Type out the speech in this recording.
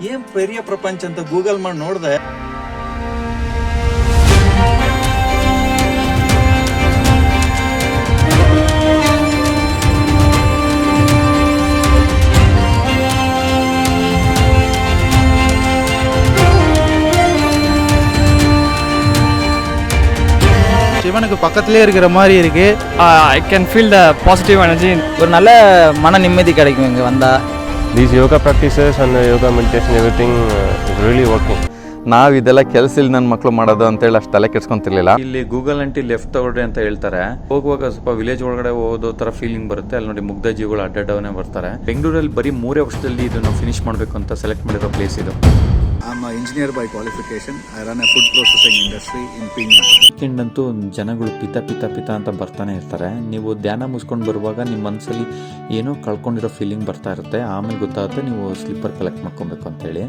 ಏನ್ ಪೆರಿಯ ಪ್ರಪಂಚ ಅಂತ ಗೂಗಲ್ ಮಾಡಿ ನೋಡ್ದೆ. சிவனுக்கு பக்கத்துலேயே இருக்கிற மாதிரி இருக்கு. I can feel the positive energy. ஒரு நல்ல மன நிம்மதி கிடைக்கும் இங்கே வந்தால். These yoga practices and yoga meditation, everything is really working. ನಾವು ಇದೆಲ್ಲ ಕೆಲಸ ಇಲ್ಲ ನನ್ನ ಮಕ್ಕಳು ಮಾಡೋದು ಅಂತೇಳಿ ಅಷ್ಟು ತಲೆ ಕೆಡ್ಸ್ಕೊಂತಿರ್ಲಿಲ್ಲ. ಇಲ್ಲಿ ಗೂಗಲ್ ಅಂಟಿ ಲೆಫ್ಟ್ ತಗೊಳ್ರಿ ಅಂತ ಹೇಳ್ತಾರೆ. ಹೋಗುವಾಗ ಸ್ವಲ್ಪ ವಿಲೇಜ್ ಒಳಗಡೆ ಹೋದೋ ತರ ಫೀಲಿಂಗ್ ಬರುತ್ತೆ. ಅಲ್ಲಿ ನೋಡಿ ಮುಗ್ಧ ಜೀವಿಗಳು ಅಡ್ಡಾಡವನೇ ಬರ್ತಾರೆ. ಬೆಂಗಳೂರಲ್ಲಿ ಬರೀ 3 ವರ್ಷದಲ್ಲಿ ಇದನ್ನು ಫಿನಿಶ್ ಮಾಡಬೇಕು ಅಂತ ಸೆಲೆಕ್ಟ್ ಮಾಡಿರೋ ಪ್ಲೇಸ್ ಇದು. I'm an engineer by qualification. I run a food processing industry in Pina. Weekend ಅಂತೂ ಜನಗಳು ಪಿತ ಅಂತ ಬರ್ತಾನೆ ಇರ್ತಾರೆ. ನೀವು ಧ್ಯಾನ ಮುಗಿಸ್ಕೊಂಡು ಬರುವಾಗ ನಿಮ್ಮ ಮನಸ್ಸಲ್ಲಿ ಏನೋ ಕಳ್ಕೊಂಡಿರೋ ಫೀಲಿಂಗ್ ಬರ್ತಾ ಇರುತ್ತೆ. ಆಮೇಲೆ ಗೊತ್ತಾಗುತ್ತೆ ನೀವು ಸ್ಲಿಪ್ಪರ್ ಕಲೆಕ್ಟ್ ಮಾಡ್ಕೊಬೇಕು ಅಂತೇಳಿ.